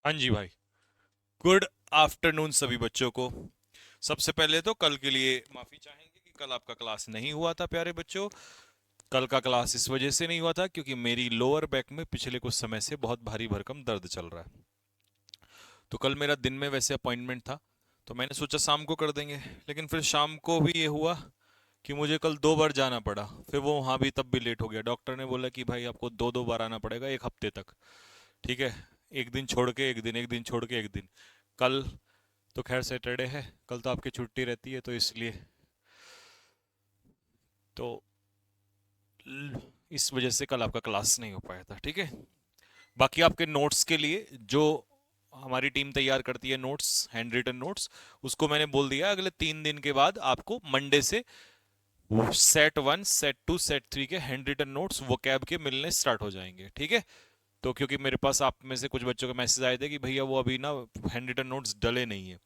हाँ जी भाई। Good afternoon सभी बच्चों को। सबसे पहले तो कल के लिए माफी चाहेंगे कि कल आपका क्लास नहीं हुआ था प्यारे बच्चों। कल का क्लास इस वजह से नहीं हुआ था क्योंकि मेरी लोअर बैक में पिछले कुछ समय से बहुत भारी भरकम दर्द चल रहा है। तो कल मेरा दिन में वैसे अपॉइंटमेंट था, तो मैंने सोचा शाम को कर देंगे। लेकिन फिर शाम को भी ये हुआ कि मुझे कल 2 बार जाना पड़ा। फिर वो वहाँ भी तब भी लेट हो गया। डॉक्टर ने बोला कि भाई आपको दो दो बार आना पड़ेगा 1 हफ्ते तक। ठीक है, एक दिन छोड़ के एक दिन, एक दिन छोड़ के एक दिन। कल तो खैर सैटरडे है, कल तो आपकी छुट्टी रहती है, तो इसलिए तो इस वजह से कल आपका क्लास नहीं हो पाया था। ठीक है, बाकी आपके नोट्स के लिए जो हमारी टीम तैयार करती है नोट्स, हैंड रिटन नोट्स, उसको मैंने बोल दिया अगले 3 दिन के बाद आपको मंडे से सेट 1 सेट 2 सेट 3 के हैंड रिटन नोट्स वो कैब के मिलने स्टार्ट हो जाएंगे। ठीक है, तो क्योंकि मेरे पास आप में से कुछ बच्चों के मैसेज आए थे कि भैया वो अभी ना हैंड रिटन नोट्स डले नहीं है,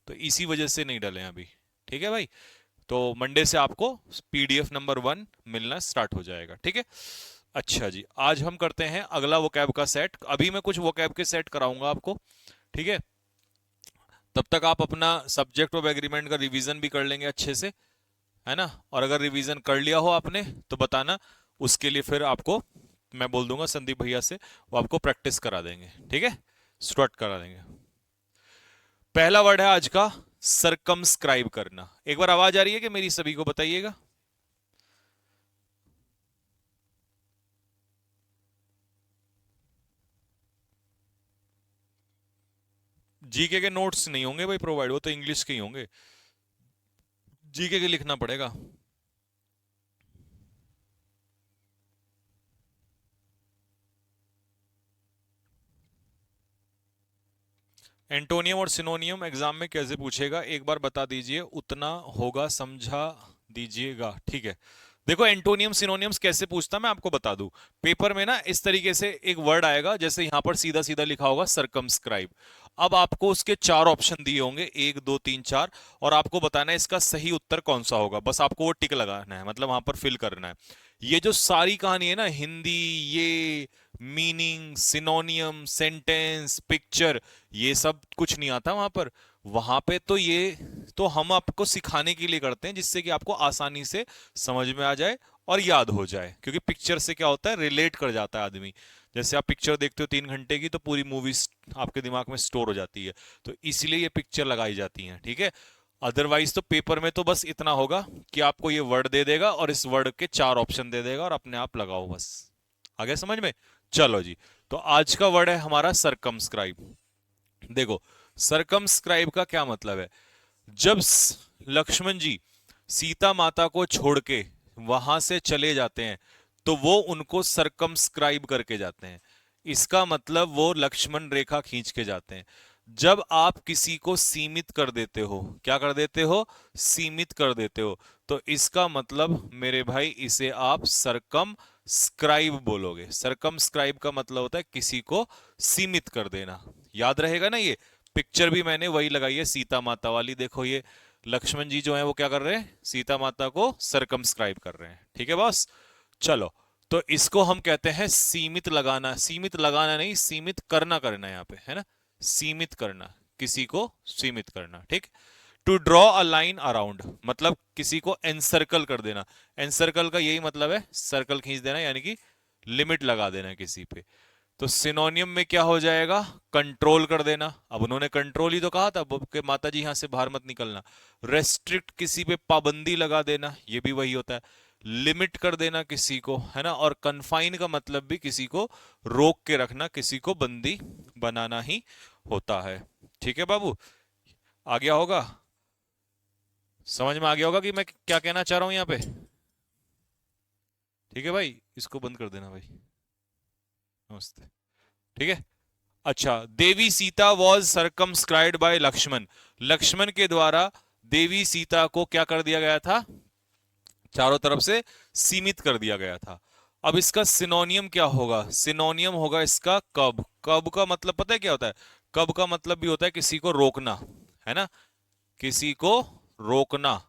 तो इसी वजह से नहीं डले हैं अभी। ठीक है भाई, तो मंडे से आपको PDF नंबर 1 मिलना स्टार्ट हो जाएगा। ठीक है, अच्छा जी, आज हम करते हैं अगला वोकैब का सेट। अभी मैं कुछ वोकैब के सेट कराऊंगा आपको। ठीक है, तब तक आप अपना सब्जेक्ट ऑफ एग्रीमेंट का रिवीजन भी कर लेंगे अच्छे से, है ना। और अगर रिवीजन कर लिया हो आपने तो बताना, उसके लिए फिर आपको मैं बोल दूंगा संदीप भैया से, वो आपको प्रैक्टिस करा देंगे। ठीक है, स्टार्ट करा देंगे। पहला वर्ड है आज का सरकमस्क्राइब करना। एक बार आवाज आ रही है कि मेरी, सभी को बताइएगा। जीके के नोट्स नहीं होंगे भाई प्रोवाइड, वो तो इंग्लिश के ही होंगे। जीके के लिखना पड़ेगा। एंटोनियम और सिनोनियम एग्जाम में कैसे पूछेगा एक बार बता दीजिए, उतना होगा समझा दीजिएगा। ठीक है, देखो एंटोनियम सिनोनियम्स कैसे पूछता मैं आपको बता दूं। पेपर में ना इस तरीके से एक वर्ड आएगा, जैसे यहां पर सीधा सीधा लिखा होगा सरकमस्क्राइब। अब आपको उसके 4 ऑप्शन दिए होंगे, 1 2 3 4, और आपको बताना है इसका सही उत्तर कौन सा होगा। बस आपको वो टिक लगाना है, मतलब वहां पर फिल करना है। ये जो सारी कहानी है ना, हिंदी, ये मीनिंग, सिनोनियम, सेंटेंस, पिक्चर, ये सब कुछ नहीं आता वहां पर। वहां पे तो ये तो हम आपको सिखाने के लिए करते हैं, जिससे कि आपको आसानी से समझ में आ जाए और याद हो जाए। क्योंकि पिक्चर से क्या होता है, रिलेट कर जाता है आदमी। जैसे आप पिक्चर देखते हो 3 घंटे की, तो पूरी मूवी आपके दिमाग में स्टोर हो जाती है। तो इसलिए ये पिक्चर लगाई जाती है। ठीक है, अदरवाइज तो पेपर में तो बस इतना होगा कि आपको ये वर्ड दे देगा और इस वर्ड के 4 ऑप्शन दे देगा और अपने आप लगाओ बस। आ गया समझ में? चलो जी, तो आज का वर्ड है हमारा सरकमस्क्राइब। देखो, सरकमस्क्राइब का क्या मतलब है। जब लक्ष्मण जी सीता माता को छोड़ के वहां से चले जाते हैं, तो वो उनको सरकमस्क्राइब करके जाते हैं। इसका मतलब वो लक्ष्मण रेखा खींच के जाते हैं। जब आप किसी को सीमित कर देते हो, क्या कर देते हो, सीमित कर देते हो, तो इसका मतलब मेरे भाई इसे आप सरकम स्क्राइब बोलोगे। सरकम स्क्राइब का मतलब होता है किसी को सीमित कर देना। याद रहेगा ना ये। पिक्चर भी मैंने वही लगाई है, सीता माता वाली। देखो ये लक्ष्मण जी जो है वो क्या कर रहे हैं, सीता माता को सरकमस्क्राइब कर रहे हैं। ठीक है बॉस, चलो। तो इसको हम कहते हैं सीमित लगाना। सीमित लगाना नहीं, सीमित करना, करना यहाँ पे है ना, सीमित करना, किसी को सीमित करना। ठीक। To draw a line around, मतलब किसी को एनसर्कल कर देना। एनसर्कल का यही मतलब है, सर्कल खींच देना, यानी कि लिमिट लगा देना किसी पे। तो सिनोनियम में क्या हो जाएगा, कंट्रोल कर देना। अब उन्होंने कंट्रोल ही तो कहा था कि माता जी यहां से बाहर मत निकलना। रेस्ट्रिक्ट, किसी पे पाबंदी लगा देना, ये भी वही होता है। लिमिट कर देना किसी को, है ना। और कन्फाइन का मतलब भी किसी को रोक के रखना, किसी को बंदी बनाना ही होता है। ठीक है बाबू, आ गया होगा, समझ में आ गया होगा कि मैं क्या कहना चाह रहा हूं यहाँ पे। ठीक है भाई, इसको बंद कर देना भाई। नमस्ते। ठीक है, अच्छा। देवी Sita was circumscribed bye Lakshman. Lakshman के द्वारा देवी सीता को क्या कर दिया गया था, चारों तरफ से सीमित कर दिया गया था। अब इसका सिनोनियम क्या होगा, सिनोनियम होगा इसका कब। कब का मतलब पता है क्या होता है, कब का मतलब भी होता है किसी को रोकना, है ना, किसी को रोकना,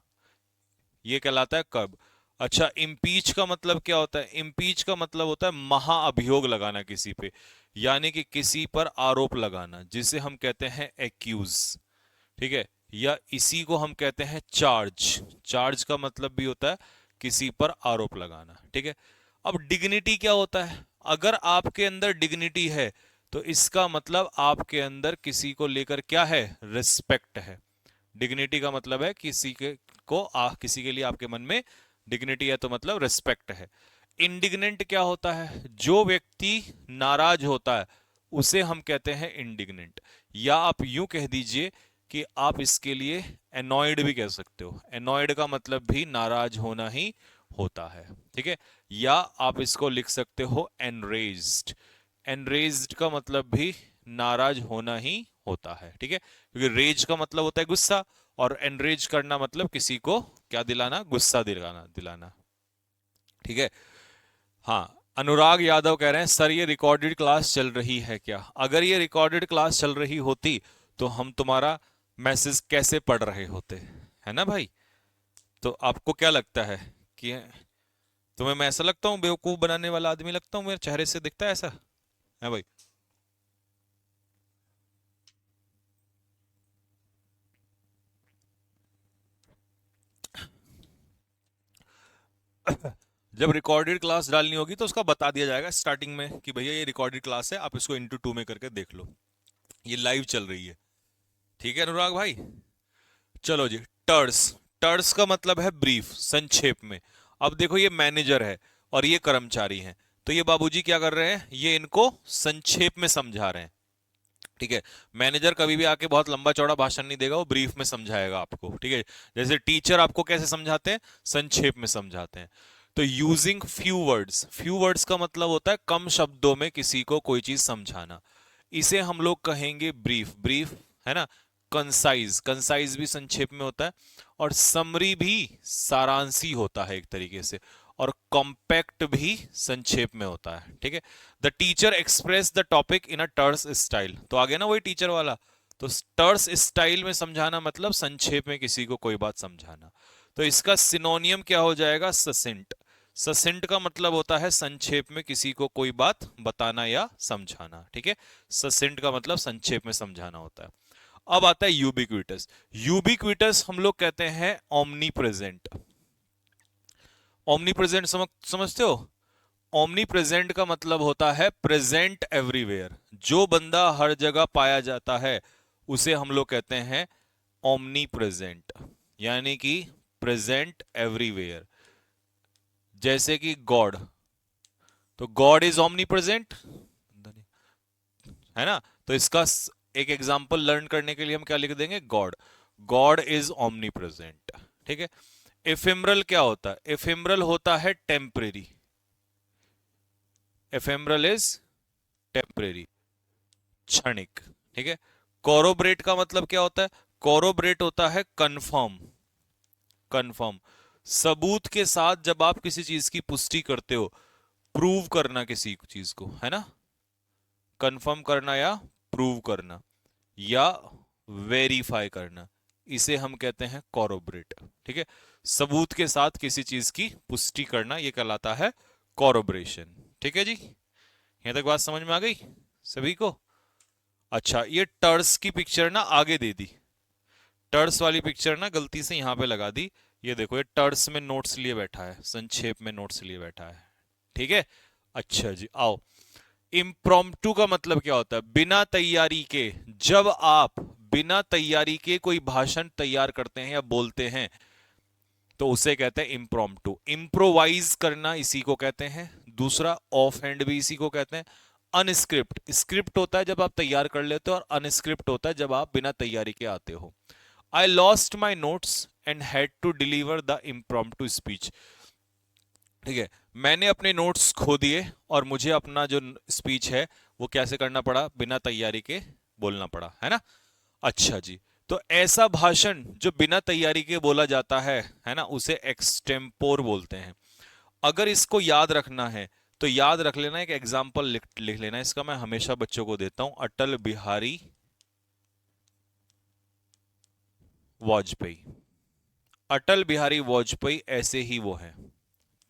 ये कहलाता है कब। अच्छा, इम्पीच का मतलब क्या होता है? इम्पीच का मतलब होता है महाअभियोग लगाना किसी पे, यानी कि किसी पर आरोप लगाना, जिसे हम कहते हैं एक्यूज। ठीक है, या इसी को हम कहते हैं चार्ज। चार्ज का मतलब भी होता है किसी पर आरोप लगाना। ठीक है, अब डिग्निटी क्या होता है? अगर आपके अंदर डिग्निटी है तो इसका मतलब आपके अंदर किसी को लेकर क्या है? रिस्पेक्ट है। डिग्निटी का मतलब है किसी के लिए आपके मन में डिग्निटी है, तो मतलब रिस्पेक्ट है। इंडिग्नेंट क्या होता है? जो व्यक्ति नाराज होता है उसे हम कहते हैं इंडिग्नेंट, या आप यूं कह दीजिए कि आप इसके लिए एनॉयड भी कह सकते हो। एनॉयड का मतलब भी नाराज होना ही होता है। ठीक है, या आप इसको लिख सकते हो एनरेज्ड। एनरेज्ड का मतलब भी नाराज होना ही होता है। ठीक है, क्योंकि रेज का मतलब होता है गुस्सा, और एनरेज करना मतलब किसी को क्या दिलाना? गुस्सा दिलाना दिलाना। ठीक है, हाँ। अनुराग यादव कह रहे हैं सर ये रिकॉर्डेड क्लास चल रही है क्या? अगर ये रिकॉर्डेड क्लास चल रही होती तो हम तुम्हारा मैसेज कैसे पढ़ रहे होते, है ना भाई? तो आपको क्या लगता है कि तुम्हें मैं ऐसा लगता हूँ, बेवकूफ बनाने वाला आदमी लगता हूँ? मेरे चेहरे से दिखता है ऐसा, है भाई? जब रिकॉर्डेड क्लास डालनी होगी तो उसका बता दिया जाएगा स्टार्टिंग में कि भैया ये रिकॉर्डेड क्लास है, आप इसको इंटू टू में करके देख लो, ये लाइव चल रही है। ठीक है अनुराग भाई, चलो जी। टर्स। टर्स का मतलब है ब्रीफ, संक्षेप में। अब देखो ये मैनेजर है और ये कर्मचारी हैं, तो ये बाबूजी क्या कर रहे हैं? ये इनको संक्षेप में समझा रहे हैं। ठीक है, मैनेजर कभी भी आके बहुत लंबा चौड़ा भाषण नहीं देगा, वो ब्रीफ में समझाएगा आपको। ठीक है, जैसे टीचर आपको कैसे समझाते हैं? संक्षेप में समझाते हैं। तो using few words, few words का मतलब होता है कम शब्दों में किसी को कोई चीज समझाना, इसे हम लोग कहेंगे ब्रीफ। ब्रीफ है ना। कंसाइज, कंसाइज भी संक्षेप में होता है, और समरी भी सारांशी होता है एक तरीके से, और कॉम्पैक्ट भी संक्षेप में होता है। ठीक है, the teacher express the topic in a terse style, तो आ गया ना वही टीचर वाला। तो टर्स स्टाइल में समझाना मतलब संक्षेप में किसी को कोई बात समझाना। तो इसका सिनोनियम क्या हो जाएगा? ससेंट। ससेंट का मतलब होता है संक्षेप में किसी को कोई बात बताना या समझाना। ठीक है, ससेंट का मतलब संक्षेप में समझाना होता है। अब आता है यूबिक्विटस। यूबिक्विटस हम लोग कहते हैं ओमनी प्रेजेंट। ओमनी प्रेजेंट समझते हो? ओमनी प्रेजेंट का मतलब होता है प्रेजेंट एवरीवेयर। जो बंदा हर जगह पाया जाता है उसे हम लोग कहते हैं ओमनी प्रेजेंट, यानी कि प्रेजेंट एवरीवेयर। जैसे कि गॉड, तो गॉड इज ओमनी प्रेजेंट, है ना? तो इसका एक एग्जांपल लर्न करने के लिए हम क्या लिख देंगे? God. God is omni present. ठीक है, एफेमरल क्या होता है? एफेमरल होता है टेम्परेरी। एफेमरल इज टेम्परेरी, क्षणिक। ठीक है, कोरोबरेट का मतलब क्या होता है? कोरोबरेट होता है कंफर्म। कंफर्म, सबूत के साथ जब आप किसी चीज की पुष्टि करते हो, प्रूव करना किसी चीज को, है ना? कंफर्म करना या प्रूव करना या वेरीफाई करना, इसे हम कहते हैं कोरोबरेट। ठीक है, सबूत के साथ किसी चीज की पुष्टि करना, यह कहलाता है कोरोबरेशन। ठीक है जी, यहां तक बात समझ में आ गई सभी को? अच्छा, ये टर्स की पिक्चर ना आगे दे दी। टर्स वाली पिक्चर ना गलती से यहां पे लगा दी। ये देखो, ये टर्स में नोट्स लिए बैठा है, संक्षेप में नोट्स लिए बैठा है। ठीक है, अच्छा जी, आओ। इम्प्रॉम्प्टू का मतलब क्या होता है? बिना तैयारी के। जब आप बिना तैयारी के कोई भाषण तैयार करते हैं या बोलते हैं तो उसे कहते हैं इम्प्रॉम्प्टू। इम्प्रोवाइज करना इसी को कहते हैं। दूसरा ऑफ हैंड भी इसी को कहते हैं। अनस्क्रिप्ट, स्क्रिप्ट होता है जब आप तैयार कर लेते हो, और अनस्क्रिप्ट होता है जब आप बिना तैयारी के आते हो। I lost my notes and had to deliver the impromptu speech. ठीक है, मैंने अपने नोट्स खो दिए और मुझे अपना जो स्पीच है वो कैसे करना पड़ा? बिना तैयारी के बोलना पड़ा, है ना? अच्छा जी, तो ऐसा भाषण जो बिना तैयारी के बोला जाता है ना, उसे एक्सटेम्पोर बोलते हैं। अगर इसको याद रखना है तो याद रख लेना, एक एग्जाम्पल लिख लेना इसका, मैं हमेशा बच्चों को देता हूं। अटल बिहारी वाजपेयी। अटल बिहारी वाजपेयी ऐसे ही वो हैं।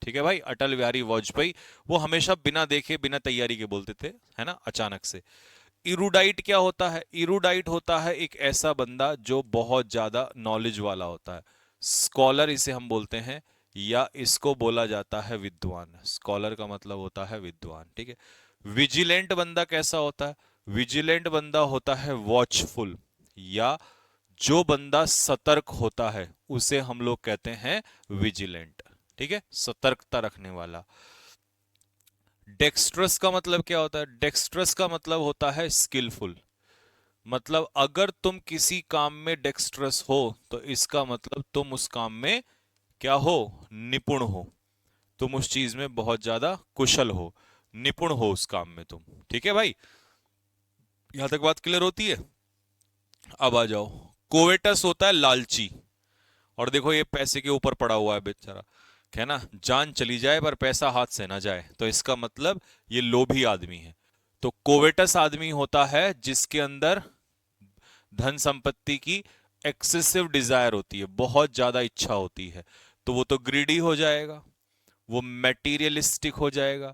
ठीक है भाई, अटल बिहारी वाजपेयी, वो हमेशा बिना देखे बिना तैयारी के बोलते थे, है ना, अचानक से। इरूडाइट क्या होता है? इरूडाइट होता है एक ऐसा बंदा जो बहुत ज्यादा नॉलेज वाला होता है, स्कॉलर इसे हम बोलते हैं, या इसको बोला जाता है विद्वान। स्कॉलर का मतलब होता है विद्वान, ठीक है। विजिलेंट बंदा कैसा होता है? विजिलेंट बंदा होता है वॉचफुल, या जो बंदा सतर्क होता है उसे हम लोग कहते हैं विजिलेंट, ठीक है, सतर्कता रखने वाला। डेक्स्ट्रस का मतलब क्या होता है? डेक्स्ट्रस का मतलब होता है स्किलफुल। मतलब अगर तुम किसी काम में डेक्स्ट्रस हो तो इसका मतलब तुम उस काम में क्या हो? निपुण हो, तुम उस चीज में बहुत ज्यादा कुशल हो, निपुण हो उस काम में तुम, ठीक है भाई। यहां तक बात क्लियर होती है? अब आ जाओ, कोवेटस होता है लालची। और देखो ये पैसे के ऊपर पड़ा हुआ है बेचारा, है ना, जान चली जाए पर पैसा हाथ से ना जाए, तो इसका मतलब ये लोभी आदमी है। तो कोवेटस आदमी होता है जिसके अंदर धन संपत्ति की एक्सेसिव डिजायर होती है, बहुत ज्यादा इच्छा होती है, तो वो तो ग्रीडी हो जाएगा, वो मेटीरियलिस्टिक हो जाएगा।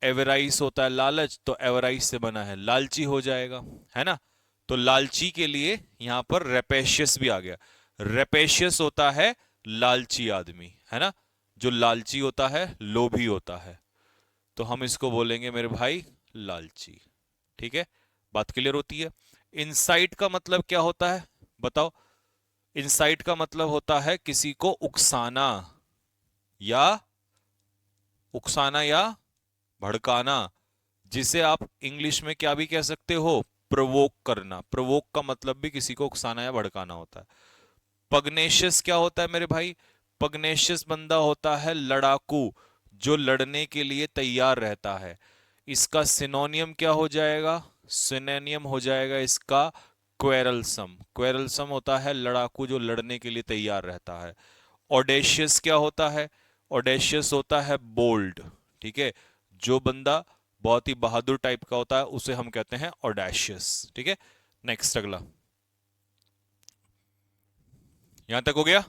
एवराइस होता है लालच, तो एवराइस से बना है लालची हो जाएगा, है ना। तो लालची के लिए यहां पर रेपेशियस भी आ गया। रेपेशियस होता है लालची आदमी, है ना, जो लालची होता है, लोभी होता है, तो हम इसको बोलेंगे मेरे भाई लालची, ठीक है। बात क्लियर होती है? इनसाइट का मतलब क्या होता है बताओ? इनसाइट का मतलब होता है किसी को उकसाना, या या भड़काना, जिसे आप इंग्लिश में क्या भी कह सकते हो? प्रोवोक करना। प्रोवोक का मतलब भी किसी को उकसाना या भड़काना होता है। पगनेशियस क्या होता है मेरे भाई? पगनेशियस बंदा होता है लड़ाकू, जो लड़ने के लिए तैयार रहता है। इसका सिनोनियम क्या हो जाएगा? सिनोनियम हो जाएगा इसका क्वेरलसम। क्वेरलसम होता है लड़ाकू जो लड़ने के लिए तैयार रहता है। ऑडेशियस क्या होता है? ऑडेशियस होता है बोल्ड, ठीक है, जो बंदा बहुत ही बहादुर टाइप का होता है उसे हम कहते हैं ऑडेशियस, ठीक है। नेक्स्ट अगला, यहां तक हो गया?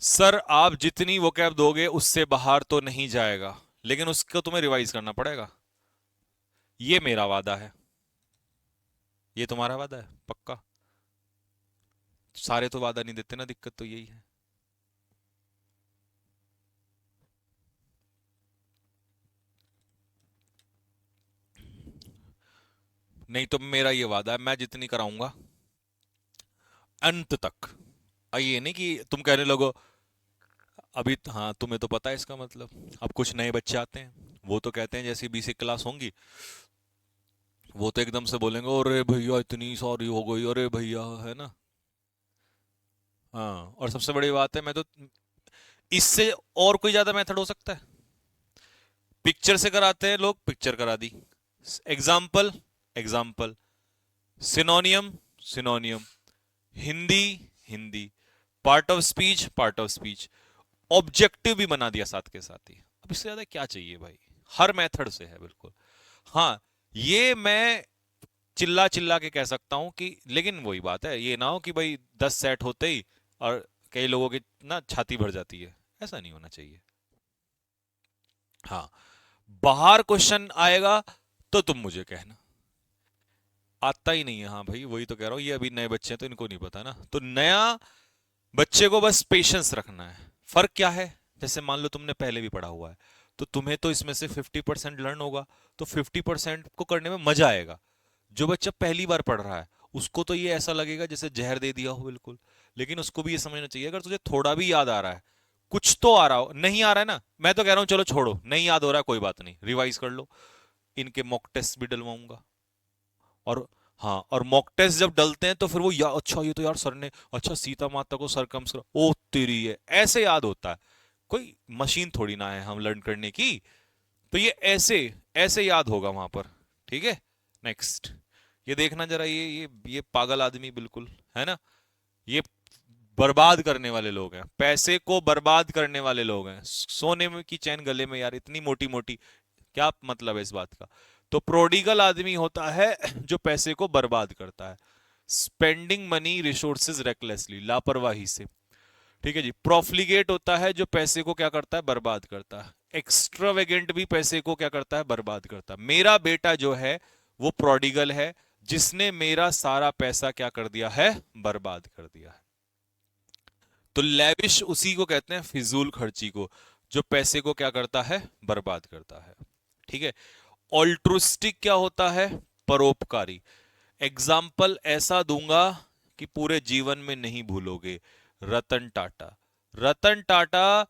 सर आप जितनी वोकैब दोगे उससे बाहर तो नहीं जाएगा, लेकिन उसको तुम्हें रिवाइज करना पड़ेगा, ये मेरा वादा है। ये तुम्हारा वादा है पक्का? सारे तो वादा नहीं देते ना, दिक्कत तो यही है। नहीं तो मेरा ये वादा है, मैं जितनी कराऊंगा अंत तक। ये नहीं कि तुम कहने लगो अभी हाँ तुम्हें तो पता है इसका मतलब। अब कुछ नए बच्चे आते हैं, वो तो कहते हैं जैसी बेसिक क्लास होंगी, वो तो एकदम से बोलेंगे अरे भैया इतनी सॉरी हो गई, अरे भैया, है ना। हाँ, और सबसे बड़ी बात है, मैं तो इससे और कोई ज्यादा मेथड हो सकता है? पिक्चर से कराते हैं लोग, पिक्चर करा दी। Example, example, synonym, synonym, Hindi, Hindi, part of speech, part of speech, objective भी बना दिया साथ के साथ ही। अब इससे ज्यादा क्या चाहिए भाई? हर मेथड से है बिल्कुल। हाँ, ये मैं चिल्ला चिल्ला के कह सकता हूं कि, लेकिन वही बात है, ये ना हो कि भाई 10 सेट होते ही और कई लोगों की ना छाती भर जाती है, ऐसा नहीं होना चाहिए। हाँ, बाहर क्वेश्चन आएगा तो तुम मुझे कहना, आता ही नहीं है। हाँ भाई, वही तो कह रहा हूँ, ये अभी नए बच्चे हैं तो इनको नहीं पता ना, तो नया बच्चे को बस पेशेंस रखना है। फर्क क्या है? जैसे मान लो तुमने पहले भी पढ़ा हुआ है, तो तुम्हें तो इसमें से 50% लर्न होगा, तो 50% को करने में मजा आएगा। जो बच्चा पहली बार पढ़ रहा है उसको तो ये ऐसा लगेगा जैसे जहर दे दिया हो बिल्कुल। लेकिन उसको भी ये समझना चाहिए, अगर तुझे थोड़ा भी याद आ रहा है, कुछ तो आ रहा हो, नहीं आ रहा है ना, मैं तो कह रहा हूं चलो छोड़ो, नहीं याद हो रहा है कोई बात नहीं, रिवाइज कर लो। इनके मॉक टेस्ट भी डलवाऊंगा। और हाँ, और मॉक टेस्ट जब डलते हैं तो फिर वो अच्छा ये तो यार सर ने, अच्छा सीता माता को सरकम सर, ओ तेरी है, ऐसे याद होता है। कोई मशीन थोड़ी ना है हम लर्न करने की, तो ये ऐसे ऐसे याद होगा वहां पर, ठीक है। नेक्स्ट, ये देखना जरा, ये पागल आदमी बिल्कुल, है ना, ये बर्बाद करने वाले लोग हैं, पैसे को बर्बाद करने वाले लोग हैं। सोने में की चैन गले में यार, इतनी मोटी मोटी, क्या मतलब है इस बात का? तो प्रोडिगल आदमी होता है जो पैसे को बर्बाद करता है, स्पेंडिंग मनी रिसोर्सेज रेकलेसली, लापरवाही से, ठीक है जी। प्रोफ्लिगेट होता है जो पैसे को क्या करता है, बर्बाद करता है। एक्स्ट्रावेगेंट भी पैसे को क्या करता है, बर्बाद करता है। मेरा बेटा जो है वो प्रोडिगल है, जिसने मेरा सारा पैसा क्या कर दिया है, बर्बाद कर दिया है। तो लेविश उसी को कहते हैं, फिजूल खर्ची को, जो पैसे को क्या करता है, बर्बाद करता है। ठीक है। ऑल्ट्रुस्टिक क्या होता है, परोपकारी। एग्जाम्पल ऐसा दूंगा कि पूरे जीवन में नहीं भूलोगे। रतन टाटा। रतन टाटा,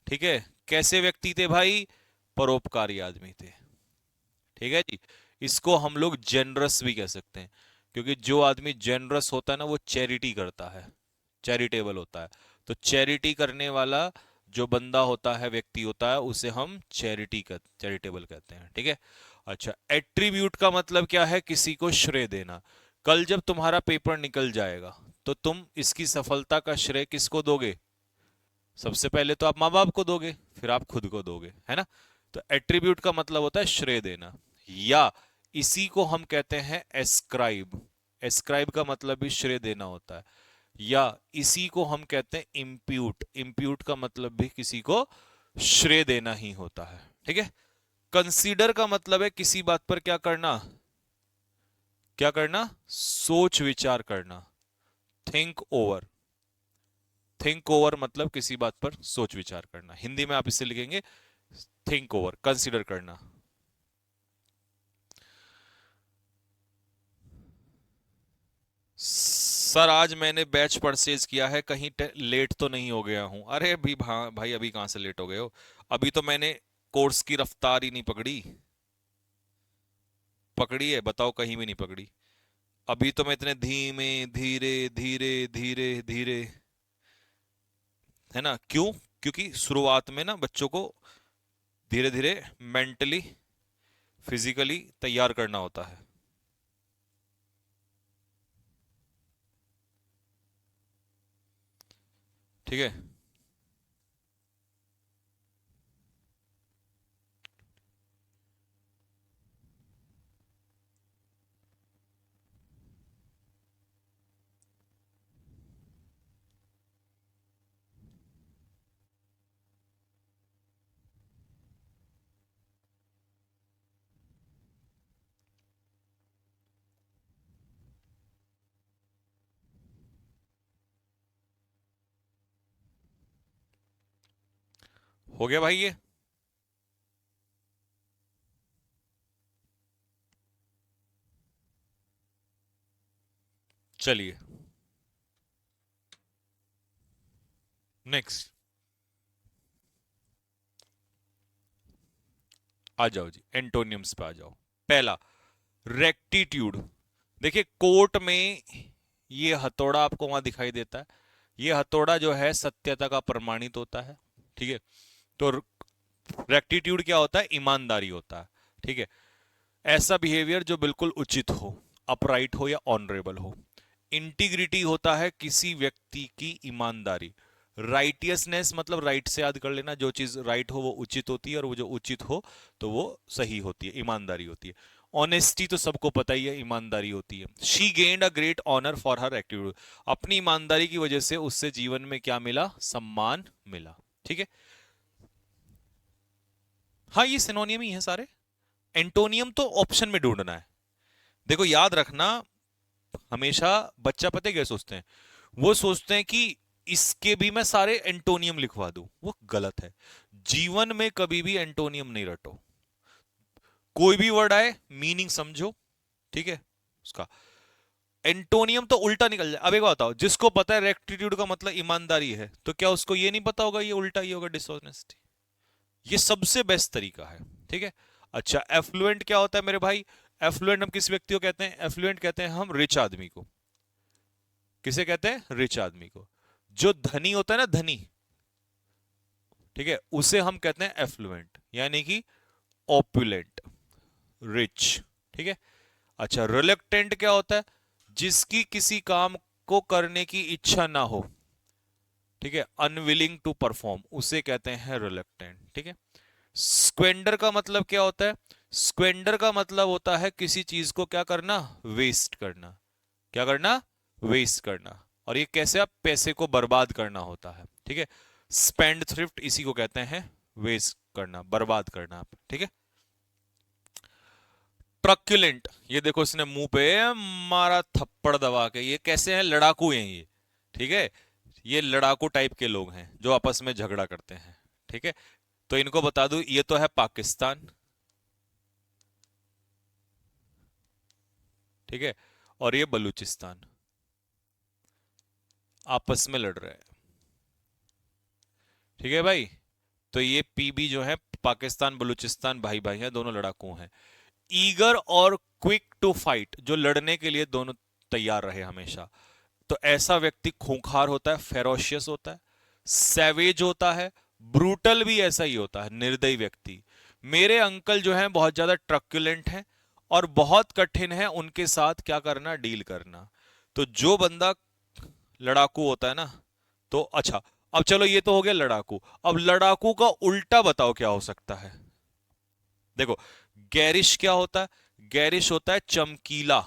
ठीक है, कैसे व्यक्ति थे भाई, परोपकारी आदमी थे। ठीक है जी। इसको हम लोग जेनरस भी कह सकते हैं, क्योंकि जो आदमी जेनरस होता है ना, वो चैरिटी करता है, चैरिटेबल होता है। तो चैरिटी करने वाला जो बंदा होता है, व्यक्ति होता है, उसे हम चैरिटेबल कहते हैं। ठीक है। अच्छा, एट्रीब्यूट का मतलब क्या है, किसी को श्रेय देना। कल जब तुम्हारा पेपर निकल जाएगा तो तुम इसकी सफलता का श्रेय किसको दोगे, सबसे पहले तो आप माँ बाप को दोगे, फिर आप खुद को दोगे, है ना। तो एट्रीब्यूट का मतलब होता है श्रेय देना, या इसी को हम कहते हैं एस्क्राइब। एस्क्राइब का मतलब भी श्रेय देना होता है, या इसी को हम कहते हैं इम्प्यूट। इम्प्यूट का मतलब भी किसी को श्रेय देना ही होता है। ठीक है। कंसीडर का मतलब है किसी बात पर क्या करना, क्या करना, सोच विचार करना। Think over. थिंक ओवर मतलब किसी बात पर सोच विचार करना। हिंदी में आप इसे लिखेंगे थिंक ओवर, कंसीडर करना। सर आज मैंने बैच परचेज किया है, कहीं लेट तो नहीं हो गया हूं। अरे अभी भाई अभी कहां से लेट हो गए हो, अभी तो मैंने कोर्स की रफ्तार ही नहीं पकड़ी। पकड़ी है, बताओ, कहीं भी नहीं पकड़ी। अभी तो मैं इतने धीमे धीरे धीरे धीरे धीरे, है ना। क्यों, क्योंकि शुरुआत में ना बच्चों को धीरे धीरे मेंटली फिजिकली तैयार करना होता है। ठीक है। हो गया भाई ये। चलिए नेक्स्ट आ जाओ जी, एंटोनियम्स पे आ जाओ। पहला, रेक्टिट्यूड। देखिए कोर्ट में ये हथौड़ा आपको वहां दिखाई देता है, ये हथौड़ा जो है सत्यता का प्रमाणित होता है। ठीक है। तो रेक्टिट्यूड क्या होता है, ईमानदारी होता है। ठीक है। ऐसा बिहेवियर जो बिल्कुल उचित हो, अपराइट हो या ऑनरेबल हो। इंटीग्रिटी होता है किसी व्यक्ति की ईमानदारी। राइटियसनेस मतलब राइट से याद कर लेना, जो चीज राइट हो वो उचित होती है, और वो जो उचित हो तो वो सही होती है, ईमानदारी होती है। ऑनेस्टी तो सबको पता ही है, ईमानदारी होती है। She gained a great honour for her attitude. अपनी ईमानदारी की वजह से उससे जीवन में क्या मिला, सम्मान मिला। ठीक है। हाँ ये सिनोनियम ही है सारे। एंटोनियम तो ऑप्शन में ढूंढना है। देखो याद रखना, हमेशा बच्चा पता है क्या सोचते हैं, वो सोचते हैं कि इसके भी मैं सारे एंटोनियम लिखवा दूं, वो गलत है। जीवन में कभी भी एंटोनियम नहीं रटो। कोई भी वर्ड आए मीनिंग समझो, ठीक है उसका। एंटोनियम तो उल्टा निकल जाए। अब एक बात बताओ, जिसको पता है रेक्टिट्यूड का मतलब ईमानदारी है, तो क्या उसको ये नहीं पता होगा ये उल्टा ही होगा, डिसऑनेस्टी। ये सबसे बेस्ट तरीका है। ठीक है। अच्छा, एफ्लुएंट क्या होता है मेरे भाई, एफ्लुएंट हम किस व्यक्ति को कहते हैं, एफ्लुएंट कहते हैं हम रिच आदमी को। किसे कहते हैं, रिच आदमी को। जो धनी होता है ना, धनी, ठीक है, उसे हम कहते हैं एफ्लुएंट, यानी कि ऑपुलेंट, रिच। ठीक है। अच्छा, रिलक्टेंट क्या होता है, जिसकी किसी काम को करने की इच्छा ना हो। ठीक है, अनविलिंग टू परफॉर्म, उसे कहते हैं रिलक्टेंट। ठीक है। स्क्वेंडर का मतलब क्या होता है, स्क्वेंडर का मतलब होता है किसी चीज को क्या करना, वेस्ट करना। क्या करना, वेस्ट करना। और ये कैसे आप पैसे को बर्बाद करना होता है, ठीक है। स्पेंड थ्रिफ्ट इसी को कहते हैं वेस्ट करना, बर्बाद करना आप, ठीक है। ट्रक्युलेंट, ये देखो इसने मुंह पे मारा थप्पड़ दबा के, ये कैसे हैं, लड़ाकू हैं ये, ठीक है। ये लड़ाकू टाइप के लोग हैं जो आपस में झगड़ा करते हैं, ठीक है। तो इनको बता दूं, ये तो है पाकिस्तान, ठीक है, और ये बलूचिस्तान आपस में लड़ रहे हैं, ठीक है भाई। तो ये पीबी जो है, पाकिस्तान बलूचिस्तान भाई भाई हैं, दोनों लड़ाकू हैं। ईगर और क्विक टू फाइट, जो लड़ने के लिए दोनों तैयार रहे हमेशा। तो ऐसा व्यक्ति खूंखार होता है, फेरोशियस होता है, सैवेज होता है, ब्रूटल भी ऐसा ही होता है, निर्दयी व्यक्ति। मेरे अंकल जो हैं बहुत ज्यादा ट्रक्युलेंट हैं और बहुत कठिन है उनके साथ क्या करना, डील करना। तो जो बंदा लड़ाकू होता है ना, तो अच्छा, अब चलो ये तो हो गया लड़ाकू। अब लड़ाकू का उल्टा बताओ क्या हो सकता है। देखो, गैरिश क्या होता है, गैरिश होता है चमकीला।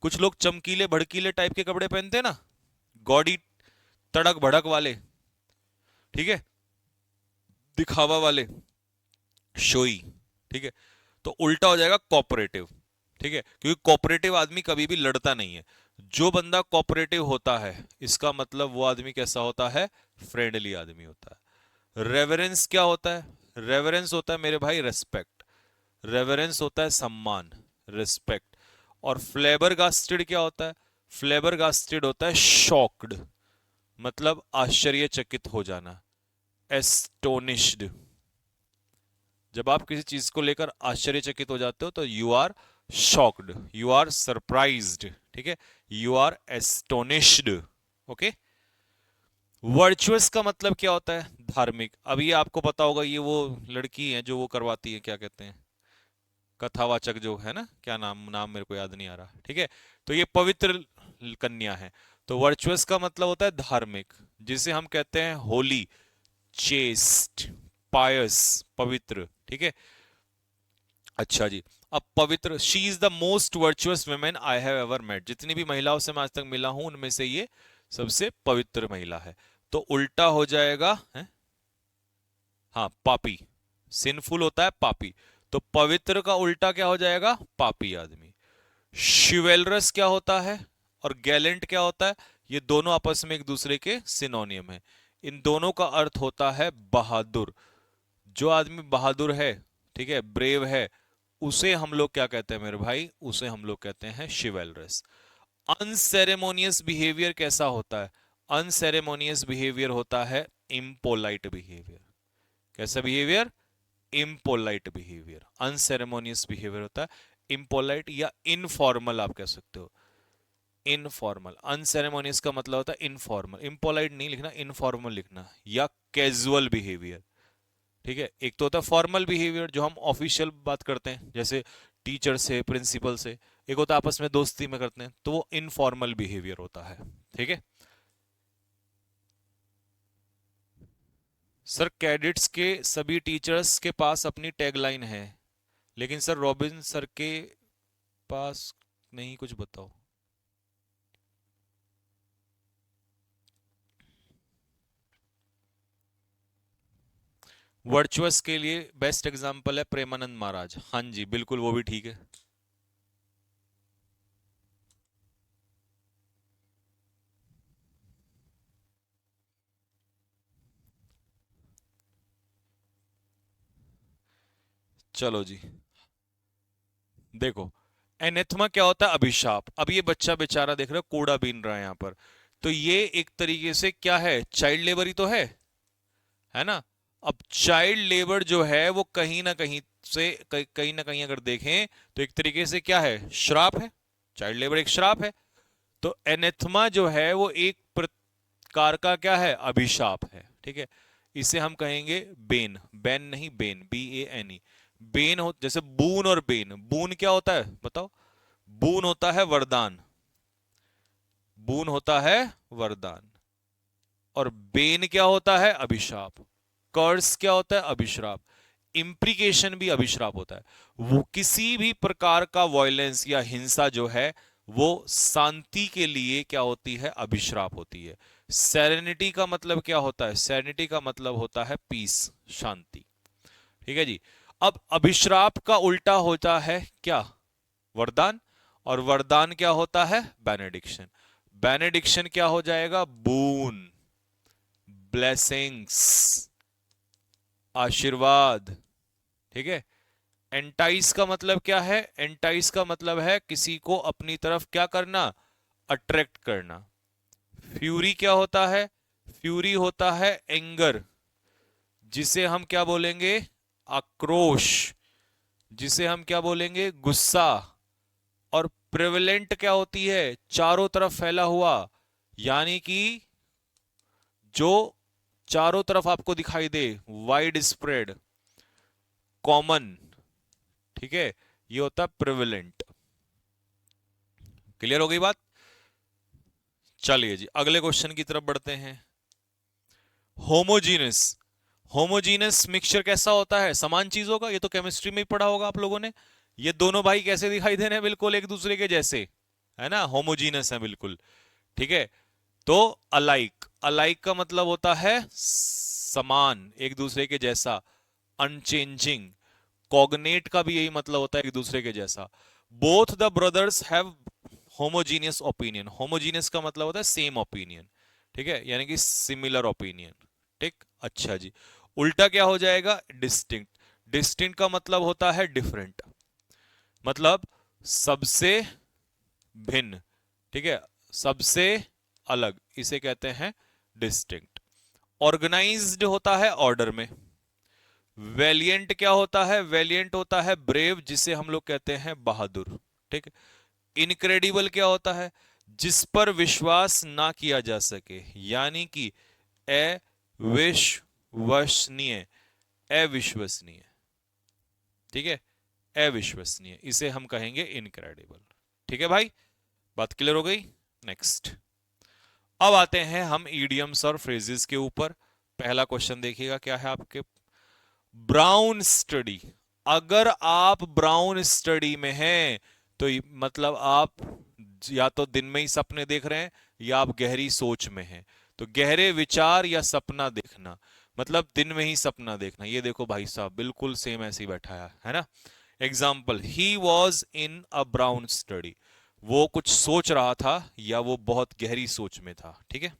कुछ लोग चमकीले भड़कीले टाइप के कपड़े पहनते हैं ना, गॉडी तड़क भड़क वाले, ठीक है, दिखावा वाले, शोई, ठीक है। तो उल्टा हो जाएगा कॉपरेटिव, ठीक है, क्योंकि कॉपरेटिव आदमी कभी भी लड़ता नहीं है। जो बंदा कॉपरेटिव होता है, इसका मतलब वो आदमी कैसा होता है, फ्रेंडली आदमी होता है। रेवरेंस क्या होता है, रेवरेंस होता है मेरे भाई रेस्पेक्ट, रेवरेंस होता है सम्मान, रिस्पेक्ट। और फ्लेबरगास्टेड क्या होता है, फ्लेबरगास्टेड होता है शॉक्ड, मतलब आश्चर्यचकित हो जाना, एस्टोनिश्ड। जब आप किसी चीज को लेकर आश्चर्यचकित हो जाते हो तो you are shocked, you are surprised, ठीक है, you are astonished, okay. Virtuous का मतलब क्या होता है, धार्मिक। अब ये आपको पता होगा, ये वो लड़की है जो वो करवाती है, क्या कहते हैं, कथावाचक जो है ना, क्या नाम, नाम मेरे को याद नहीं आ रहा, ठीक है। तो ये पवित्र कन्या है। तो वर्चुअस का मतलब होता है धार्मिक, जिसे हम कहते हैं होली, चेस्ट, पायस, पवित्र, ठीक है। अच्छा जी, अब पवित्र, she is the most virtuous women I have ever met, जितनी भी महिलाओं से मैं आज तक मिला हूं उनमें से ये सबसे पवित्र महिला है। तो उल्टा हो जाएगा है? हाँ, पापी। सिंफुल होता है पापी, तो पवित्र का उल्टा क्या हो जाएगा, पापी आदमी। शिवेलरस क्या होता है और गैलेंट क्या होता है, ये दोनों आपस में एक दूसरे के सिनोनियम है। इन दोनों का अर्थ होता है बहादुर। जो आदमी बहादुर है, ठीक है, ब्रेव है, उसे हम लोग क्या कहते हैं मेरे भाई, उसे हम लोग कहते हैं शिवेलरस। अनसेरेमोनियस बिहेवियर कैसा होता है, अनसेरेमोनियस बिहेवियर होता है इम्पोलाइट बिहेवियर। कैसा behaviour, impolite behaviour. Unceremonious behaviour होता है इम्पोलाइट या इनफॉर्मल, आप कह सकते हो इनफॉर्मल। अनसेरेमोनियस का मतलब होता है इनफॉर्मल, इम्पोलाइट नहीं लिखना, इनफॉर्मल लिखना, या कैजुअल बिहेवियर, ठीक है। एक तो होता है फॉर्मल बिहेवियर जो हम ऑफिशियल बात करते हैं, जैसे टीचर से, प्रिंसिपल से। एक होता है आपस में दोस्ती में करते हैं, तो वो इनफॉर्मल बिहेवियर होता है, ठीक है। सर कैडेट्स के सभी टीचर्स के पास अपनी टैगलाइन है, लेकिन सर रॉबिन सर के पास नहीं, कुछ बताओ। वर्चुअस के लिए बेस्ट एग्जांपल है प्रेमानंद महाराज, हाँ जी बिल्कुल, वो भी ठीक है। चलो जी, देखो, एनेथमा क्या होता है, अभिशाप। अब ये बच्चा बेचारा देख रहे हो कूड़ा बीन रहा है यहाँ पर, तो ये एक तरीके से क्या है, चाइल्ड लेबर ही तो है ना। अब चाइल्ड लेबर जो है वो कहीं ना कहीं से, कहीं ना कहीं अगर देखें तो एक तरीके से क्या है, श्राप है। चाइल्ड लेबर एक श्राप है। तो एनेथमा जो है वो एक प्रकार का क्या है, अभिशाप है, ठीक है। इसे हम कहेंगे बेन, बेन नहीं बेन, BANE। बेन हो, जैसे बून और बेन, बून क्या होता है बताओ, बून होता है वरदान, बून होता है वरदान, और बेन क्या होता है, अभिशाप। कर्स क्या होता है, अभिश्राप। इंप्रिकेशन भी अभिश्राप होता है। वो किसी भी प्रकार का वॉयलेंस या हिंसा जो है वो शांति के लिए क्या होती है, अभिश्राप होती है। सेरेनिटी का मतलब क्या होता है, सेरेनिटी का मतलब होता है पीस, शांति। ठीक है जी। अब अभिश्राप का उल्टा होता है क्या, वरदान। और वरदान क्या होता है, बेनेडिक्शन। बेनेडिक्शन क्या हो जाएगा, बून, ब्लेसिंग्स, आशीर्वाद। ठीक है। एंटाइस का मतलब क्या है, एंटाइस का मतलब है किसी को अपनी तरफ क्या करना, अट्रैक्ट करना। फ्यूरी क्या होता है, फ्यूरी होता है एंगर, जिसे हम क्या बोलेंगे, आक्रोश, जिसे हम क्या बोलेंगे, गुस्सा। और प्रेवलेंट क्या होती है, चारों तरफ फैला हुआ, यानी कि जो चारों तरफ आपको दिखाई दे, वाइड स्प्रेड, कॉमन। ठीक है, ये होता है प्रेवलेंट। क्लियर हो गई बात। चलिए जी अगले क्वेश्चन की तरफ बढ़ते हैं। होमोजीनस, होमोजीनस मिक्सचर कैसा होता है, समान चीजों का, ये तो केमिस्ट्री में ही पढ़ा होगा आप लोगों ने। ये दोनों भाई कैसे दिखाई दे रहे हैं, बिल्कुल एक दूसरे के जैसे, है ना, होमोजीनस है बिल्कुल। ठीक है। तो अलाइक, अलाइक का मतलब होता है समान, एक दूसरे के जैसा, अनचेंजिंग। कॉग्नेट का भी यही मतलब होता है, एक दूसरे के जैसा। Both the brothers have homogeneous opinion, homogeneous का मतलब होता है सेम ओपिनियन। ठीक है, यानी कि सिमिलर ओपिनियन। ठीक, अच्छा जी। उल्टा क्या हो जाएगा, डिस्टिंक्ट। डिस्टिंक्ट का मतलब होता है डिफरेंट, मतलब सबसे भिन्न। ठीक है, सबसे अलग, इसे कहते हैं डिस्टिंक्ट। ऑर्गेनाइज्ड होता है ऑर्डर में। वेलिएंट क्या होता है, वेलिएंट होता है ब्रेव, जिसे हम लोग कहते हैं बहादुर। ठीक। इनक्रेडिबल क्या होता है, जिस पर विश्वास ना किया जा सके, यानी कि अविश्वसनीय, अविश्वसनीय। ठीक है, अविश्वसनीय, इसे हम कहेंगे इनक्रेडिबल। ठीक है भाई, बात क्लियर हो गई। नेक्स्ट, अब आते हैं हम ईडियम्स और फ्रेजेस के ऊपर। पहला क्वेश्चन देखिएगा क्या है आपके, ब्राउन स्टडी। अगर आप ब्राउन स्टडी में हैं तो मतलब आप या तो दिन में ही सपने देख रहे हैं या आप गहरी सोच में हैं। तो गहरे विचार या सपना देखना, मतलब दिन में ही सपना देखना। ये देखो भाई साहब बिल्कुल सेम ऐसे ही बैठा है ना। Example, he was in a brown study, वो कुछ सोच रहा था या वो बहुत गहरी सोच में था। ठीक है।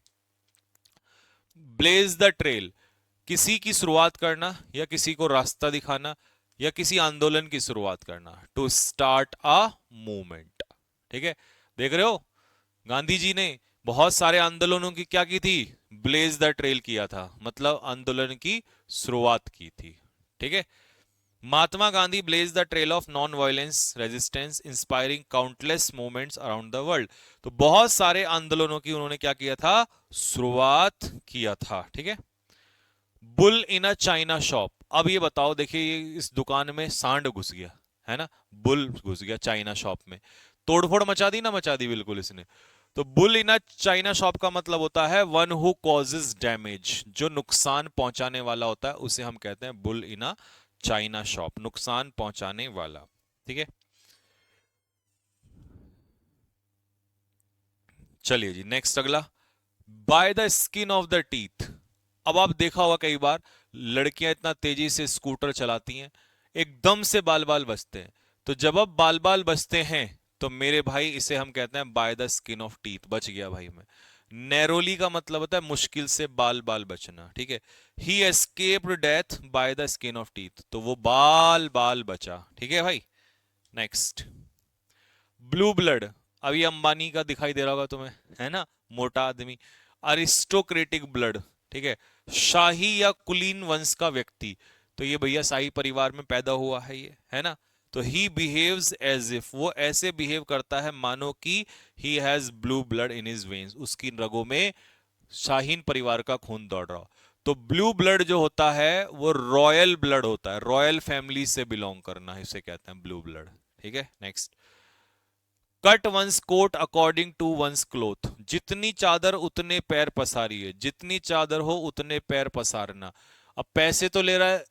ब्लेज द ट्रेल, किसी की शुरुआत करना या किसी को रास्ता दिखाना या किसी आंदोलन की शुरुआत करना, टू स्टार्ट अ मूवमेंट। ठीक है, देख रहे हो गांधी जी ने बहुत सारे आंदोलनों की क्या की थी, ब्लेज द ट्रेल किया था, मतलब आंदोलन की शुरुआत की थी। ठीक है। Mahatma Gandhi blazed the trail of non violence resistance inspiring countless movements around the world. तो बहुत सारे आंदोलनों की उन्होंने क्या किया था, शुरुआत किया था। ठीक है। Bull in a China shop, अब ये बताओ, देखिए ये इस दुकान में सांड घुस गया, है ना, बुल घुस गया चाइना शॉप में, तोड़फोड़ मचा दी ना, मचा दी बिल्कुल इसने। तो bull in a China shop का मतलब होता है वन हु कॉजेज डैमेज, जो नुकसान पहुंचाने वाला होता है उसे हम कहते हैं bull in a China shop, नुकसान पहुंचाने वाला। ठीक है। चलिए जी नेक्स्ट अगला, bye the skin of the teeth. अब आप देखा होगा कई बार लड़कियां इतना तेजी से स्कूटर चलाती हैं, एकदम से बाल बाल बचते हैं। तो जब अब बाल बाल बचते हैं तो मेरे भाई इसे हम कहते हैं bye the skin of teeth, बच गया भाई मैं। नैरोली का मतलब होता है मुश्किल से बाल बाल बचना। ठीक है। He escaped death by the skin of teeth, तो वो बाल बाल बचा। ठीक है भाई। नेक्स्ट, ब्लू ब्लड, अभी अंबानी का दिखाई दे रहा होगा तुम्हें, है ना, मोटा आदमी, अरिस्टोक्रेटिक ब्लड। ठीक है, शाही या कुलीन वंश का व्यक्ति, तो ये भैया शाही परिवार में पैदा हुआ है ये, है ना। तो ही बिहेव्स एज इफ, वो ऐसे बिहेव करता है मानो कि he has blue blood in his veins, उसकी रगों में शाहीन परिवार का खून दौड़ रहा हो। तो ब्लू ब्लड जो होता है वो रॉयल ब्लड होता है, रॉयल फैमिली से बिलोंग करना, इसे कहते हैं ब्लू ब्लड। ठीक है। Next, cut one's coat according to one's cloth, जितनी चादर उतने पैर पसारिए, जितनी चादर हो उतने पैर पसारना। अब पैसे तो ले रहा है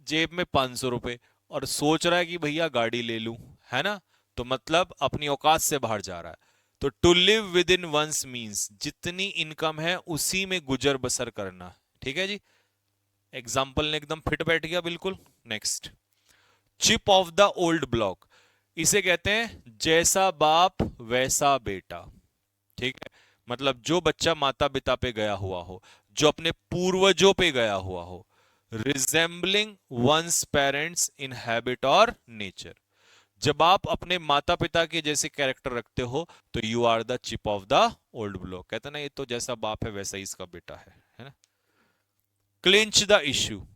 जेब में 500 रुपए और सोच रहा है कि भैया गाड़ी ले लूं, है ना, तो मतलब अपनी औकात से बाहर जा रहा है। तो to live within one's means जितनी इनकम है उसी में गुजर बसर करना। ठीक है जी, एग्जाम्पल ने एकदम फिट बैठ गया बिल्कुल। Next, chip of the old block, इसे कहते हैं जैसा बाप वैसा बेटा। ठीक है, मतलब जो बच्चा माता पिता पे गया हुआ हो, जो अपने पूर्वजों पे गया हुआ हो, resembling one's parents in habit और नेचर। जब आप अपने माता पिता के जैसे कैरेक्टर रखते हो तो you are the chip of the old block. कहते ना ये तो जैसा बाप है वैसा ही इसका बेटा है ना। क्लिंच द इश्यू,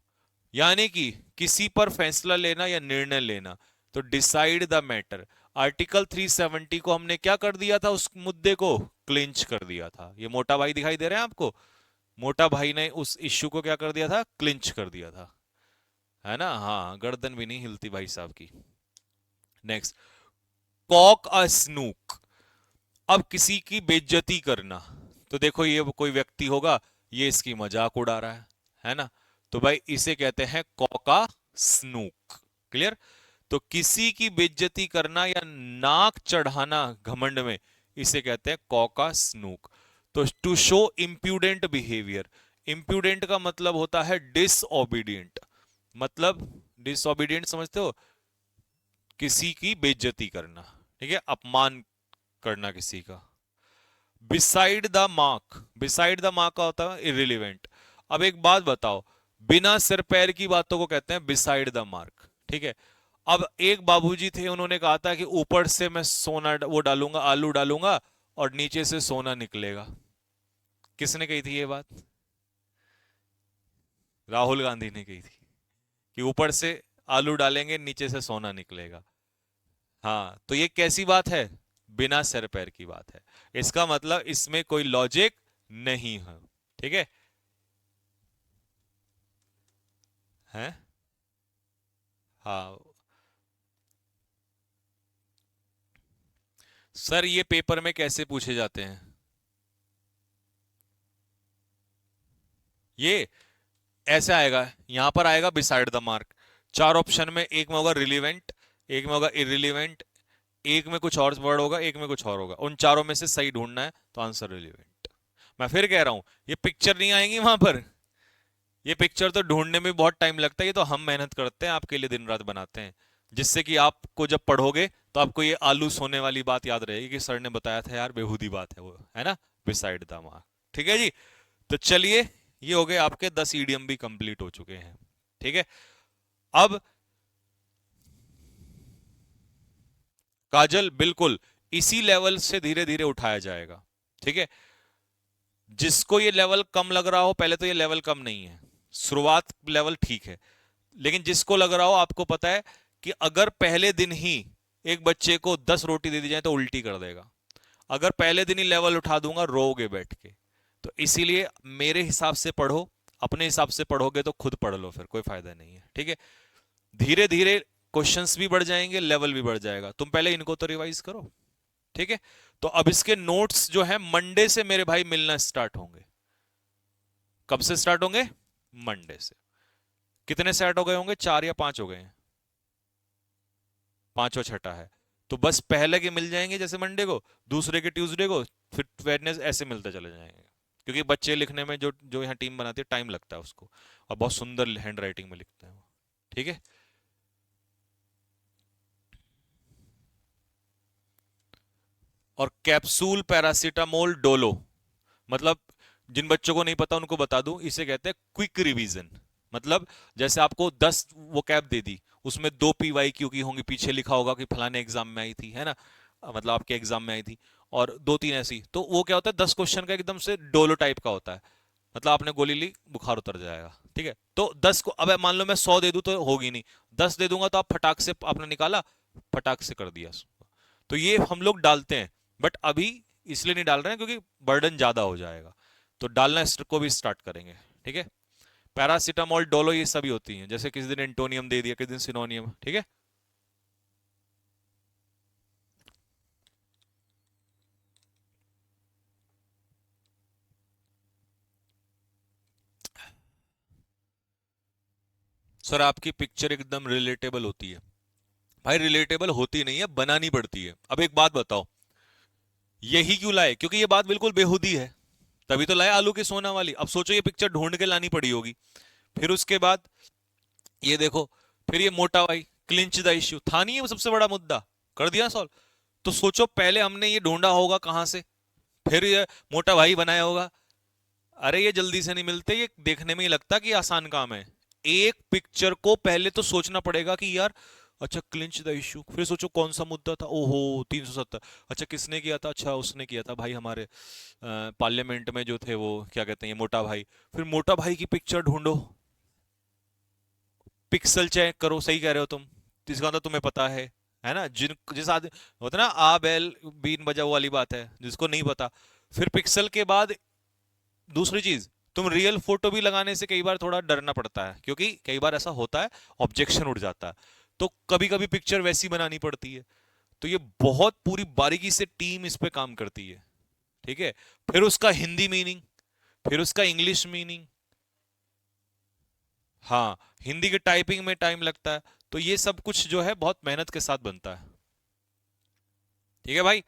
यानी कि किसी पर फैसला लेना या निर्णय लेना, तो डिसाइड द मैटर। आर्टिकल 370 को हमने क्या कर दिया था, उस मुद्दे को क्लिंच कर दिया था। ये मोटा भाई दिखाई दे रहे हैं आपको, मोटा भाई ने उस इश्यू को क्या कर दिया था, क्लिंच कर दिया था, है ना। हाँ, गर्दन भी नहीं हिलती भाई साहब की। नेक्स्ट, कॉक अ स्नूक, अब किसी की बेइज्जती करना। तो देखो ये कोई व्यक्ति होगा, ये इसकी मजाक उड़ा रहा है ना, तो भाई इसे कहते हैं कॉका स्नूक। क्लियर। तो किसी की बेइज्जती करना या नाक चढ़ाना घमंड में, इसे कहते हैं कॉका स्नूक। तो टू शो इंप्यूडेंट बिहेवियर, इंप्यूडेंट का मतलब होता है डिसओबीडियंट, मतलब डिसओबीडियंट समझते हो, किसी की बेइज्जती करना, ठीक है, अपमान करना किसी का। Beside the mark, beside the mark का होता है इरिलीवेंट। अब एक बात बताओ, बिना सिर पैर की बातों को कहते हैं बिसाइड द मार्क। ठीक है, अब एक बाबूजी थे, उन्होंने कहा था कि ऊपर से मैं सोना वो डालूंगा, आलू डालूंगा और नीचे से सोना निकलेगा। किसने कही थी ये बात? राहुल गांधी ने कही थी कि ऊपर से आलू डालेंगे नीचे से सोना निकलेगा। हाँ, तो ये कैसी बात है? बिना सिर पैर की बात है। इसका मतलब इसमें कोई लॉजिक नहीं है। ठीक है, हैं? हाँ सर, ये पेपर में कैसे पूछे जाते हैं? ये ऐसे आएगा, यहां पर आएगा बिसाइड द मार्क। चार ऑप्शन में एक में होगा रिलीवेंट, एक में होगा इरिलीवेंट, एक में कुछ और वर्ड होगा, एक में कुछ और होगा। उन चारों में से सही ढूंढना है, तो आंसर रिलीवेंट। मैं फिर कह रहा हूं, ये पिक्चर नहीं आएंगी वहां पर, ये पिक्चर तो ढूंढने में बहुत टाइम लगता है। ये तो हम मेहनत करते हैं आपके लिए, दिन रात बनाते हैं, जिससे कि आपको जब पढ़ोगे तो आपको ये आलू सोने वाली बात याद रहेगी कि सर ने बताया था यार, बेहूदी बात है वो, है ना, बिसाइड द मार्क। ठीक है जी, तो चलिए, ये हो गए आपके 10 ईडियम भी कंप्लीट हो चुके हैं। ठीक है, अब काजल बिल्कुल इसी लेवल से धीरे धीरे उठाया जाएगा। ठीक है, जिसको ये लेवल कम लग रहा हो, पहले तो ये लेवल कम नहीं है, शुरुआत लेवल ठीक है, लेकिन जिसको लग रहा हो, आपको पता है कि अगर पहले दिन ही एक बच्चे को 10 रोटी दे दी जाए तो उल्टी कर देगा। अगर पहले दिन ही लेवल उठा दूंगा, रोओगे बैठ के। तो इसीलिए मेरे हिसाब से पढ़ो, अपने हिसाब से पढ़ोगे तो खुद पढ़ लो, फिर कोई फायदा नहीं है। ठीक है, धीरे धीरे क्वेश्चंस भी बढ़ जाएंगे, लेवल भी बढ़ जाएगा। तुम पहले इनको तो रिवाइज करो। ठीक है, तो अब इसके नोट्स जो है मंडे से मेरे भाई मिलना स्टार्ट होंगे। कब से स्टार्ट होंगे? मंडे से। कितने सेट हो गए होंगे, 4 या 5 हो गए हैं? पांचवा छठा है, तो बस पहले के मिल जाएंगे जैसे मंडे को, दूसरे के ट्यूसडे को, फिर वेडनेस, ऐसे मिलते चले जाएंगे। क्योंकि बच्चे लिखने में जो जो यहाँ टीम बनाती है, टाइम लगता है उसको, और बहुत सुंदर हैंड राइटिंग में लिखते हैं वो। ठीक है, और कैप्सूल पैरासीटामोल डोलो, मतलब जिन बच्चों को नहीं पता उनको बता दूं, इसे कहते हैं क्विक रिवीजन। मतलब जैसे आपको 10 वो कैप दे दी, उसमें 2 PYQ की होंगी, पीछे लिखा होगा कि फलाने एग्जाम में आई थी, है ना, मतलब आपके एग्जाम में आई थी, और 2-3 ऐसी, तो वो क्या होता है, 10 क्वेश्चन का एकदम से डोलो टाइप का होता है। मतलब आपने गोली ली, बुखार उतर जाएगा। ठीक है, तो 10 को, अब मान लो मैं 100 दे दूं तो होगी नहीं, 10 दे दूंगा तो आप फटाक से आपने निकाला, फटाक से कर दिया। तो ये हम लोग डालते हैं, बट अभी इसलिए नहीं डाल रहे हैं क्योंकि बर्डन ज्यादा हो जाएगा, तो डालना को भी स्टार्ट करेंगे। ठीक है, पैरासीटामोल डोलो ये सभी होती हैं, जैसे किसी दिन एंटोनियम दे दिया, किसी दिन सिनोनियम। ठीक है, सर आपकी पिक्चर एकदम रिलेटेबल होती है, भाई रिलेटेबल होती नहीं है, बनानी पड़ती है। अब एक बात बताओ, यही क्यों लाए? क्योंकि ये बात बिल्कुल बेहुदी है, तभी तो लाए आलू के सोना वाली। अब सोचो ये पिक्चर ढूंढ के लानी पड़ी होगी। फिर उसके बाद ये देखो, फिर ये मोटा भाई क्लिंच द इश्यू था नहीं, ये वो सबसे बड़ा मुद्दा कर दिया सॉल्व। तो सोचो पहले हमने ये ढूंढा होगा कहां से, फिर ये मोटा भाई बनाया होगा। अरे ये जल्दी से नहीं मिलते, ये देखने में ही लगता कि आसान काम है। एक पिक्चर को पहले तो सोचना पड़ेगा कि यार अच्छा क्लिंच द इशू, फिर सोचो कौन सा मुद्दा था, ओहो 370, अच्छा किसने किया था, अच्छा उसने किया था भाई हमारे पार्लियामेंट में जो थे वो क्या कहते हैं, ये मोटा भाई। फिर मोटा भाई की पिक्चर ढूंढो, पिक्सल चेक करो, सही कह रहे हो तुम, इसका मतलब तुम्हें पता है ना? जिस आदमी होता है ना, आ बैल बीन बजाओ वाली बात है, जिसको नहीं पता। फिर पिक्सल के बाद दूसरी चीज, तुम रियल फोटो भी लगाने से कई बार थोड़ा डरना पड़ता है, क्योंकि कई बार ऐसा होता है ऑब्जेक्शन उठ जाता है, तो कभी कभी पिक्चर वैसी बनानी पड़ती है। तो ये बहुत पूरी बारीकी से टीम इस पे काम करती है, ठीक है? फिर उसका हिंदी मीनिंग, फिर उसका इंग्लिश मीनिंग, हाँ हिंदी के टाइपिंग में टाइम लगता है। तो ये सब कुछ जो है बहुत मेहनत के साथ बनता है, ठीक है भाई?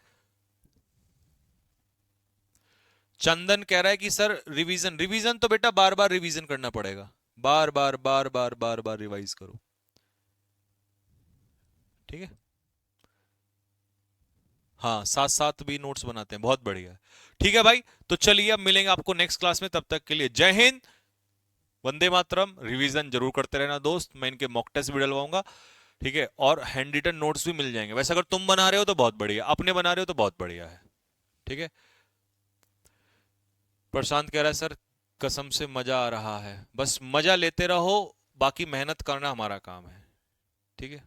चंदन कह रहा है कि सर रिवीजन, रिवीजन तो बेटा बार बार रिवीजन करना पड़ेगा, बार बार बार बार बार बार रिवाइज करो, ठीक है? हाँ साथ साथ भी नोट्स बनाते हैं, बहुत बढ़िया। ठीक है भाई, तो चलिए अब मिलेंगे आपको नेक्स्ट क्लास में, तब तक के लिए जय हिंद, वंदे मातरम। रिवीजन जरूर करते रहना दोस्त, मैं इनके मॉक टेस्ट भी डलवाऊंगा, ठीक है? और हैंड रिटन नोट्स भी मिल जाएंगे। वैसे अगर तुम बना रहे हो तो बहुत बढ़िया, अपने बना रहे हो तो बहुत बढ़िया है, ठीक है? प्रशांत कह रहा है सर कसम से मजा आ रहा है, बस मजा लेते रहो, बाकी मेहनत करना हमारा काम है, ठीक है?